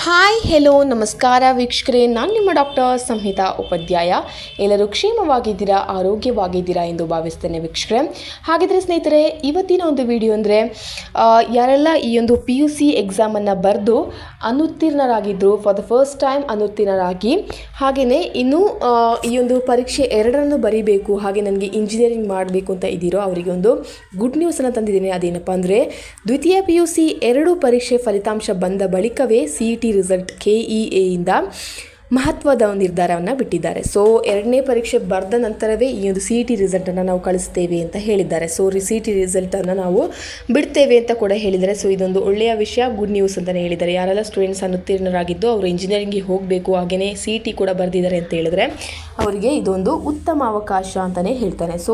Hi hello ನಮಸ್ಕಾರ ವೀಕ್ಷಕರೇ, ನಾನು ನಿಮ್ಮ ಡಾಕ್ಟರ್ ಸಂಹಿತಾ ಉಪಾಧ್ಯಾಯ. ಎಲ್ಲರೂ ಕ್ಷೇಮವಾಗಿದ್ದೀರಾ, ಆರೋಗ್ಯವಾಗಿದ್ದೀರಾ ಎಂದು ಭಾವಿಸ್ತೇನೆ ವೀಕ್ಷಕರೇ. ಹಾಗಿದ್ರೆ ಸ್ನೇಹಿತರೆ, ಇವತ್ತಿನ ಒಂದು ವಿಡಿಯೋ ಅಂದರೆ ಯಾರೆಲ್ಲ ಈ ಒಂದು PUC ಎಕ್ಸಾಮನ್ನು ಬರೆದು ಅನುತ್ತೀರ್ಣರಾಗಿದ್ದರು, ಫಾರ್ ದ ಫಸ್ಟ್ ಟೈಮ್ ಅನುತ್ತೀರ್ಣರಾಗಿ, ಹಾಗೆಯೇ ಇನ್ನೂ ಈ ಒಂದು ಪರೀಕ್ಷೆ ಎರಡರನ್ನು ಬರೀಬೇಕು, ಹಾಗೆ ನನಗೆ ಇಂಜಿನಿಯರಿಂಗ್ ಮಾಡಬೇಕು ಅಂತ ಇದ್ದೀರೋ ಅವರಿಗೆ ಒಂದು ಗುಡ್ ನ್ಯೂಸನ್ನು ತಂದಿದ್ದೀನಿ. ಅದೇನಪ್ಪ ಅಂದರೆ ದ್ವಿತೀಯ PUC ಎರಡು ಪರೀಕ್ಷೆ ಫಲಿತಾಂಶ ಬಂದ ಬಳಿಕವೇ CET ರಿಸಲ್ಟ್ KEA ಇಂದ ಮಹತ್ವದ ನಿರ್ಧಾರವನ್ನು ಬಿಟ್ಟಿದ್ದಾರೆ. ಸೊ ಎರಡನೇ ಪರೀಕ್ಷೆ ಬರೆದ ನಂತರವೇ ಈ ಒಂದು CET ರಿಸಲ್ಟನ್ನು ನಾವು ಕಳಿಸ್ತೇವೆ ಅಂತ ಹೇಳಿದ್ದಾರೆ. ಸೊ CET ರಿಸಲ್ಟನ್ನು ನಾವು ಬಿಡ್ತೇವೆ ಅಂತ ಕೂಡ ಹೇಳಿದ್ದಾರೆ. ಸೊ ಇದೊಂದು ಒಳ್ಳೆಯ ವಿಷಯ, ಗುಡ್ ನ್ಯೂಸ್ ಅಂತಲೇ ಹೇಳಿದ್ದಾರೆ. ಯಾರೆಲ್ಲ ಸ್ಟೂಡೆಂಟ್ಸ್ ಅನುತ್ತೀರ್ಣರಾಗಿದ್ದು ಅವರು ಇಂಜಿನಿಯರಿಂಗಿಗೆ ಹೋಗಬೇಕು, ಹಾಗೆಯೇ CET ಕೂಡ ಬರೆದಿದ್ದಾರೆ ಅಂತ ಹೇಳಿದರೆ ಅವರಿಗೆ ಇದೊಂದು ಉತ್ತಮ ಅವಕಾಶ ಅಂತಲೇ ಹೇಳ್ತಾನೆ. ಸೊ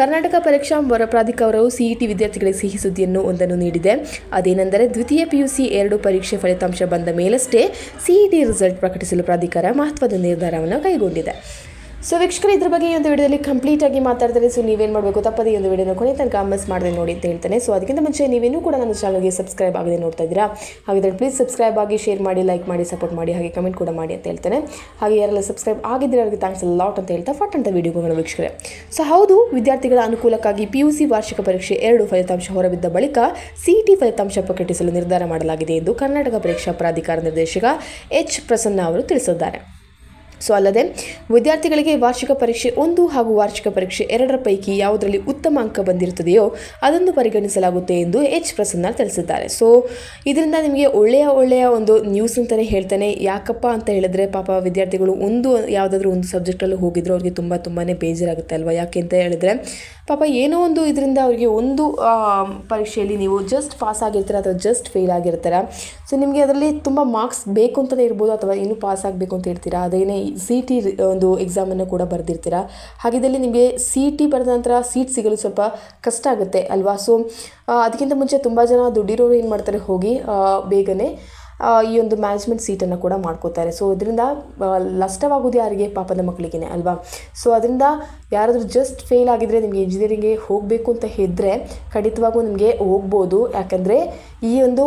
ಕರ್ನಾಟಕ ಪರೀಕ್ಷಾ ಪ್ರಾಧಿಕಾರವು CET ವಿದ್ಯಾರ್ಥಿಗಳಿಗೆ ಸಿಹಿ ಸುದ್ದಿಯನ್ನು ಒಂದನ್ನು ನೀಡಿದೆ. ಅದೇನೆಂದರೆ ದ್ವಿತೀಯ PUC ಎರಡು ಪರೀಕ್ಷೆ ಫಲಿತಾಂಶ ಬಂದ ಮೇಲಷ್ಟೇ CET ರಿಸಲ್ಟ್ ಪ್ರಕಟಿಸಲು ಪ್ರಾಧಿಕಾರ ಮಹತ್ವದ ನಿರ್ಧಾರವನ್ನು ಕೈಗೊಂಡಿದೆ. ಸೊ ವೀಕ್ಷಕರು, ಇದ್ರ ಬಗ್ಗೆ ಈ ಒಂದು ವಿಡಿಯೋದಲ್ಲಿ ಕಂಪ್ಲೀಟಾಗಿ ಮಾತಾಡ್ತಾರೆ. ಸೊ ನೀವೇನು ಮಾಡಬೇಕು, ತಪ್ಪದೇ ಈ ಒಂದು ವಿಡಿಯೋನ ಕೊನೆ ತನಕ ಮಿಸ್ ಮಾಡದೆ ನೋಡಿ ಅಂತ ಹೇಳ್ತಾನೆ. ಸೊ ಅದಕ್ಕಿಂತ ಮುಂಚೆ ನೀವೇನೂ ಕೂಡ ನನ್ನ ಚಾನಲ್ಗೆ ಸಬ್ಸ್ಕ್ರೈಬ್ ಆಗದೆ ನೋಡ್ತಾ ಇದ್ದೀರಾ, ಹಾಗಿದ್ರೆ ಪ್ಲೀಸ್ ಸಬ್ಸ್ಕ್ರೈಬ್ ಆಗಿ, ಶೇರ್ ಮಾಡಿ, ಲೈಕ್ ಮಾಡಿ, ಸಪೋರ್ಟ್ ಮಾಡಿ, ಹಾಗೆ ಕಮೆಂಟ್ ಕೂಡ ಮಾಡಿ ಅಂತ ಹೇಳ್ತಾನೆ. ಹಾಗೆ ಯಾರೆಲ್ಲ ಸಬ್ಸ್ಕ್ರೈಬ್ ಆಗಿದ್ದರೆ ಅವರಿಗೆ ಥ್ಯಾಂಕ್ಸ್ ಲಾಟ್ ಅಂತ ಹೇಳ್ತಾ ಫಟ್ ಅಂತ ವಿಡಿಯೋಗೆ ಹೋಗೋಣ ವೀಕ್ಷಕರೇ. ಸೊ ಹೌದು, ವಿದ್ಯಾರ್ಥಿಗಳ ಅನುಕೂಲಕ್ಕಾಗಿ PUC ವಾರ್ಷಿಕ ಪರೀಕ್ಷೆ ಎರಡು ಫಲಿತಾಂಶ ಹೊರಬಿದ್ದ ಬಳಿಕ CET ಫಲಿತಾಂಶ ಪ್ರಕಟಿಸಲು ನಿರ್ಧಾರ ಮಾಡಲಾಗಿದೆ ಎಂದು ಕರ್ನಾಟಕ ಪರೀಕ್ಷಾ ಪ್ರಾಧಿಕಾರ ನಿರ್ದೇಶಕ H. ಪ್ರಸನ್ನ ಅವರು ತಿಳಿಸಿದ್ದಾರೆ. ಸೊ ಅಲ್ಲದೆ ವಿದ್ಯಾರ್ಥಿಗಳಿಗೆ ವಾರ್ಷಿಕ ಪರೀಕ್ಷೆ 1 ಹಾಗೂ ವಾರ್ಷಿಕ ಪರೀಕ್ಷೆ 2ರ ಪೈಕಿ ಯಾವುದರಲ್ಲಿ ಉತ್ತಮ ಅಂಕ ಬಂದಿರುತ್ತದೆಯೋ ಅದನ್ನು ಪರಿಗಣಿಸಲಾಗುತ್ತೆ ಎಂದು H. ಪ್ರಸನ್ನ ತಿಳಿಸಿದ್ದಾರೆ. ಸೊ ಇದರಿಂದ ನಿಮಗೆ ಒಳ್ಳೆಯ ಒಂದು ನ್ಯೂಸ್ ಅಂತಲೇ ಹೇಳ್ತಾನೆ. ಯಾಕಪ್ಪ ಅಂತ ಹೇಳಿದ್ರೆ, ಪಾಪ ವಿದ್ಯಾರ್ಥಿಗಳು ಯಾವುದಾದ್ರೂ ಒಂದು ಸಬ್ಜೆಕ್ಟಲ್ಲೂ ಹೋಗಿದ್ರು ಅವ್ರಿಗೆ ತುಂಬಾ ಬೇಜಾರಾಗುತ್ತೆ ಅಲ್ವಾ. ಯಾಕೆ ಅಂತ ಹೇಳಿದ್ರೆ ಪಾಪ ಏನೋ ಒಂದು ಇದರಿಂದ ಅವರಿಗೆ ಒಂದು ಪರೀಕ್ಷೆಯಲ್ಲಿ ನೀವು ಜಸ್ಟ್ ಪಾಸ್ ಆಗಿರ್ತೀರ ಅಥವಾ ಜಸ್ಟ್ ಫೇಲ್ ಆಗಿರ್ತೀರ. ಸೊ ನಿಮಗೆ ಅದರಲ್ಲಿ ತುಂಬ ಮಾರ್ಕ್ಸ್ ಬೇಕು ಅಂತಲೇ ಇರ್ಬೋದು, ಅಥವಾ ಇನ್ನೂ ಪಾಸ್ ಆಗಬೇಕು ಅಂತ ಹೇಳ್ತೀರಾ. ಅದೇನೇ CET ಒಂದು ಎಕ್ಸಾಮನ್ನು ಕೂಡ ಬರೆದಿರ್ತೀರ. ಹಾಗಿದ್ದಲ್ಲಿ ನಿಮಗೆ CET ಬರೆದ ನಂತರ ಸೀಟ್ ಸಿಗಲು ಸ್ವಲ್ಪ ಕಷ್ಟ ಆಗುತ್ತೆ ಅಲ್ವಾ. ಸೊ ಅದಕ್ಕಿಂತ ಮುಂಚೆ ತುಂಬ ಜನ ದುಡ್ಡಿರೋರು ಏನು ಮಾಡ್ತಾರೆ, ಹೋಗಿ ಬೇಗನೆ ಈ ಒಂದು ಮ್ಯಾನೇಜ್ಮೆಂಟ್ ಸೀಟನ್ನು ಕೂಡ ಮಾಡ್ಕೋತಾರೆ. ಸೊ ಇದರಿಂದ ನಷ್ಟವಾಗೋದು ಯಾರಿಗೆ, ಪಾಪದ ಮಕ್ಕಳಿಗೆ ಅಲ್ವಾ. ಸೊ ಅದರಿಂದ ಯಾರಾದರೂ ಜಸ್ಟ್ ಫೇಲ್ ಆಗಿದ್ದರೆ ನಿಮಗೆ ಇಂಜಿನಿಯರಿಂಗ್ಗೆ ಹೋಗಬೇಕು ಅಂತ ಇದ್ದರೆ ಖಂಡಿತವಾಗೂ ನಿಮಗೆ ಹೋಗ್ಬೋದು. ಯಾಕಂದರೆ ಈ ಒಂದು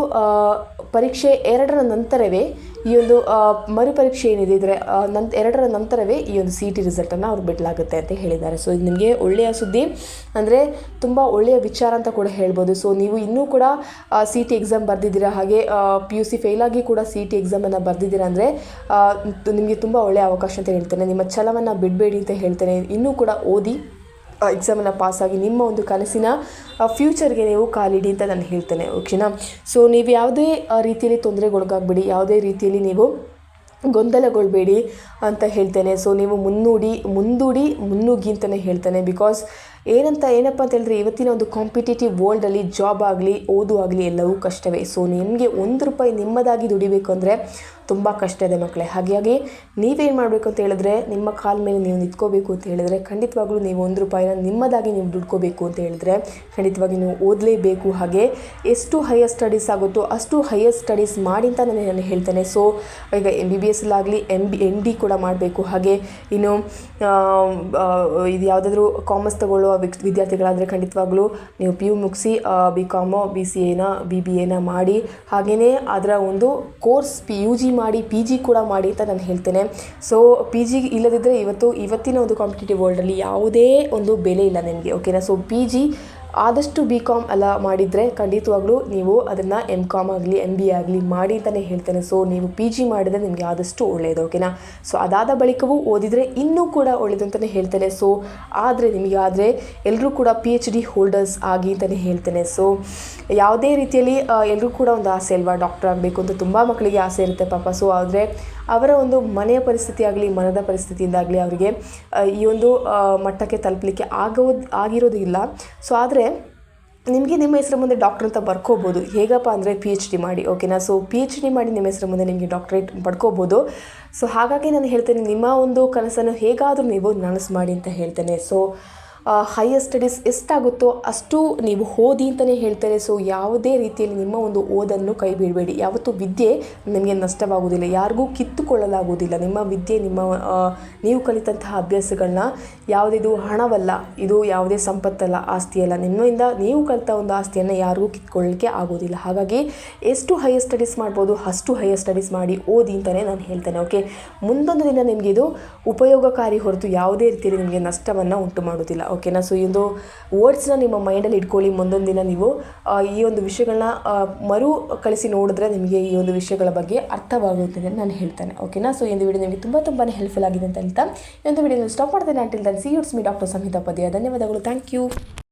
ಪರೀಕ್ಷೆ 2ರ ನಂತರವೇ ಈ ಒಂದು ಮರುಪರೀಕ್ಷೆ ಏನಿದೆ ಇದರ 2ರ ನಂತರವೇ ಈ ಒಂದು CET ರಿಸಲ್ಟನ್ನು ಅವ್ರು ಬಿಡಲಾಗುತ್ತೆ ಅಂತ ಹೇಳಿದ್ದಾರೆ. ಸೊ ಇದು ನಿಮಗೆ ಒಳ್ಳೆಯ ಸುದ್ದಿ, ಅಂದರೆ ತುಂಬ ಒಳ್ಳೆಯ ವಿಚಾರ ಅಂತ ಕೂಡ ಹೇಳ್ಬೋದು. ಸೊ ನೀವು ಇನ್ನೂ ಕೂಡ CET ಎಕ್ಸಾಮ್ ಬರೆದಿದ್ದೀರಾ, ಹಾಗೆ PUC ಫೇಲಾಗಿ ಕೂಡ CET ಎಕ್ಸಾಮನ್ನು ಬರೆದಿದ್ದೀರಾ ಅಂದರೆ ನಿಮಗೆ ತುಂಬ ಒಳ್ಳೆಯ ಅವಕಾಶ ಅಂತ ಹೇಳ್ತೇನೆ. ನಿಮ್ಮ ಛಲವನ್ನು ಬಿಡಬೇಡಿ ಅಂತ ಹೇಳ್ತೇನೆ. ಇನ್ನೂ ಕೂಡ ಓದಿ ಎಕ್ಸಾಮನ್ನು ಪಾಸಾಗಿ ನಿಮ್ಮ ಒಂದು ಕನಸಿನ ಫ್ಯೂಚರ್ಗೆ ನೀವು ಕಾಲಿಡಿ ಅಂತ ನಾನು ಹೇಳ್ತೇನೆ, ಓಕೆನಾ. ಸೊ ನೀವು ಯಾವುದೇ ರೀತಿಯಲ್ಲಿ ತೊಂದರೆಗೊಳಗಾಗಬೇಡಿ, ಯಾವುದೇ ರೀತಿಯಲ್ಲಿ ನೀವು ಗೊಂದಲಗೊಳ್ಬೇಡಿ ಅಂತ ಹೇಳ್ತೇನೆ. ಸೊ ನೀವು ಮುನ್ನುಗ್ಗಿ ಅಂತಲೇ ಹೇಳ್ತೇನೆ. ಬಿಕಾಸ್ ಏನಪ್ಪ ಅಂತ ಹೇಳಿದ್ರೆ, ಇವತ್ತಿನ ಒಂದು ಕಾಂಪಿಟೇಟಿವ್ ವರ್ಲ್ಡಲ್ಲಿ ಜಾಬ್ ಆಗಲಿ, ಓದು ಆಗಲಿ ಎಲ್ಲವೂ ಕಷ್ಟವೇ. ಸೊ ನಿಮಗೆ ₹1 ನಿಮ್ಮದಾಗಿ ದುಡಿಬೇಕು ಅಂದರೆ ತುಂಬ ಕಷ್ಟ ಇದೆ ಮಕ್ಕಳೇ. ಹಾಗಾಗಿ ನೀವೇನು ಮಾಡಬೇಕು ಅಂತ ಹೇಳಿದ್ರೆ, ನಿಮ್ಮ ಕಾಲ ಮೇಲೆ ನೀವು ನಿಂತ್ಕೋಬೇಕು ಅಂತ ಹೇಳಿದ್ರೆ ಖಂಡಿತವಾಗ್ಲೂ ನೀವು ₹1 ನಿಮ್ಮದಾಗಿ ನೀವು ದುಡ್ಕೋಬೇಕು ಅಂತ ಹೇಳಿದ್ರೆ ಖಂಡಿತವಾಗಿ ನೀವು ಓದಲೇಬೇಕು. ಹಾಗೆ ಎಷ್ಟು ಹೈಯರ್ ಸ್ಟಡೀಸ್ ಆಗುತ್ತೋ ಅಷ್ಟು ಹೈಯರ್ ಸ್ಟಡೀಸ್ ಮಾಡಿ ಅಂತ ನಾನು ಹೇಳ್ತೇನೆ. ಸೊ ಈಗ MBBS ಆಗಲಿ MD ಕೂಡ ಮಾಡಬೇಕು. ಹಾಗೆ ಇನ್ನು ಇದು ಯಾವುದಾದ್ರೂ ಕಾಮರ್ಸ್ ತಗೊಳ್ಳೋ ವಿದ್ಯಾರ್ಥಿಗಳಾದರೆ ಖಂಡಿತವಾಗ್ಲೂ ನೀವು PU ಮುಗಿಸಿ BCom BCAನ BBAನ ಮಾಡಿ, ಹಾಗೆಯೇ ಅದರ ಒಂದು ಕೋರ್ಸ್ UG ಮಾಡಿ, PG ಕೂಡ ಮಾಡಿ ಅಂತ ನಾನು ಹೇಳ್ತೇನೆ. ಸೊ PG ಇಲ್ಲದಿದ್ದರೆ ಇವತ್ತಿನ ಒಂದು ಕಾಂಪಿಟೇಟಿವ್ ವರ್ಲ್ಡಲ್ಲಿ ಯಾವುದೇ ಒಂದು ಬೆಲೆ ಇಲ್ಲ ನಿಮಗೆ, ಓಕೆನಾ. ಸೊ PG ಆದಷ್ಟು BCom ಎಲ್ಲ ಮಾಡಿದರೆ ಖಂಡಿತವಾಗ್ಲೂ ನೀವು ಅದನ್ನು MCom ಆಗಲಿ MBA ಆಗಲಿ ಮಾಡಿ ಅಂತಲೇ ಹೇಳ್ತೇನೆ. ಸೊ ನೀವು PG ಮಾಡಿದರೆ ನಿಮಗೆ ಆದಷ್ಟು ಒಳ್ಳೆಯದು, ಓಕೆನಾ. ಸೊ ಅದಾದ ಬಳಿಕವೂ ಓದಿದರೆ ಇನ್ನೂ ಕೂಡ ಒಳ್ಳೆಯದು ಅಂತಲೇ ಹೇಳ್ತೇನೆ. ಸೊ ನಿಮಗೆ ಎಲ್ಲರೂ ಕೂಡ PhD ಹೋಲ್ಡರ್ಸ್ ಆಗಿ ಅಂತಲೇ ಹೇಳ್ತೇನೆ. ಸೊ ಯಾವುದೇ ರೀತಿಯಲ್ಲಿ ಎಲ್ಲರೂ ಕೂಡ ಒಂದು ಆಸೆ ಅಲ್ವಾ, ಡಾಕ್ಟರ್ ಆಗಬೇಕು ಅಂತ ತುಂಬ ಮಕ್ಕಳಿಗೆ ಆಸೆ ಇರುತ್ತೆ ಪಾಪ. ಸೊ ಆದರೆ ಅವರ ಒಂದು ಮನೆಯ ಪರಿಸ್ಥಿತಿ ಆಗಲಿ, ಮನದ ಪರಿಸ್ಥಿತಿಯಿಂದಾಗಲಿ ಅವರಿಗೆ ಈ ಒಂದು ಮಟ್ಟಕ್ಕೆ ತಲುಪಲಿಕ್ಕೆ ಆಗಿರೋದಿಲ್ಲ. ಸೊ ಆದರೆ ನಿಮಗೆ ನಿಮ್ಮ ಹೆಸರು ಮುಂದೆ ಡಾಕ್ಟರ್ ಅಂತ ಬರ್ಕೋಬೋದು. ಹೇಗಪ್ಪ ಅಂದರೆ PhD ಮಾಡಿ, ಓಕೆನಾ. ಸೊ PhD ಮಾಡಿ ನಿಮ್ಮ ಹೆಸರು ಮುಂದೆ ನಿಮಗೆ ಡಾಕ್ಟರೇಟ್ ಪಡ್ಕೋಬೋದು. ಸೊ ಹಾಗಾಗಿ ನಾನು ಹೇಳ್ತೇನೆ, ನಿಮ್ಮ ಒಂದು ಕನಸನ್ನು ಹೇಗಾದರೂ ನೀವು ನನಸು ಮಾಡಿ ಅಂತ ಹೇಳ್ತೇನೆ. ಸೊ ಹೈಯರ್ ಸ್ಟಡೀಸ್ ಎಷ್ಟಾಗುತ್ತೋ ಅಷ್ಟು ನೀವು ಓದಿ ಅಂತಲೇ ಹೇಳ್ತಾರೆ. ಸೊ ಯಾವುದೇ ರೀತಿಯಲ್ಲಿ ನಿಮ್ಮ ಒಂದು ಓದನ್ನು ಕೈ ಬಿಡಬೇಡಿ. ಯಾವತ್ತೂ ವಿದ್ಯೆ ನಿಮಗೆ ನಷ್ಟವಾಗುವುದಿಲ್ಲ, ಯಾರಿಗೂ ಕಿತ್ತುಕೊಳ್ಳಲಾಗುವುದಿಲ್ಲ. ನಿಮ್ಮ ವಿದ್ಯೆ, ನೀವು ಕಲಿತಂತಹ ಅಭ್ಯಾಸಗಳನ್ನ ಯಾವುದಿದು ಹಣವಲ್ಲ, ಇದು ಯಾವುದೇ ಸಂಪತ್ತಲ್ಲ, ಆಸ್ತಿಯಲ್ಲ. ನಿಮ್ಮಿಂದ ನೀವು ಕಲಿತ ಒಂದು ಆಸ್ತಿಯನ್ನು ಯಾರಿಗೂ ಕಿತ್ಕೊಳ್ಳಲಿಕ್ಕೆ ಆಗೋದಿಲ್ಲ. ಹಾಗಾಗಿ ಎಷ್ಟು ಹೈಯರ್ ಸ್ಟಡೀಸ್ ಮಾಡ್ಬೋದು ಅಷ್ಟು ಹೈಯರ್ ಸ್ಟಡೀಸ್ ಮಾಡಿ, ಓದಿ ಅಂತಲೇ ನಾನು ಹೇಳ್ತೇನೆ. ಓಕೆ, ಮುಂದೊಂದು ದಿನ ನಿಮಗೆ ಇದು ಉಪಯೋಗಕಾರಿ ಹೊರತು ಯಾವುದೇ ರೀತಿಯಲ್ಲಿ ನಿಮಗೆ ನಷ್ಟವನ್ನು ಉಂಟು ಮಾಡೋದಿಲ್ಲ. ಓಕೆನಾ? ಸೊ ಈ ಒಂದು ವರ್ಡ್ಸ್ನ ನಿಮ್ಮ ಮೈಂಡಲ್ಲಿ ಇಟ್ಕೊಳ್ಳಿ. ಮುಂದೊಂದು ದಿನ ನೀವು ಈ ಒಂದು ವಿಷಯಗಳನ್ನ ಮರು ಕಳಿಸಿ ನೋಡಿದ್ರೆ ನಿಮಗೆ ಈ ಒಂದು ವಿಷಯಗಳ ಬಗ್ಗೆ ಅರ್ಥವಾಗುತ್ತೆ ಅಂತ ನಾನು ಹೇಳ್ತೇನೆ. ಓಕೆನಾ? ಸೊ ಈ ಒಂದು ವಿಡಿಯೋ ನಿಮಗೆ ತುಂಬಾ ಹೆಲ್ಪ್ಫುಲ್ ಆಗಿದೆ ಅಂತ ಹೇಳ್ತಾ ಈ ಒಂದು ವಿಡಿಯೋನ ಸ್ಟಾಪ್ ಮಾಡ್ತೇನೆ. Until then see you, it's me doctor Samhita Upadhyaya. ಧನ್ಯವಾದಗಳು. Thank you.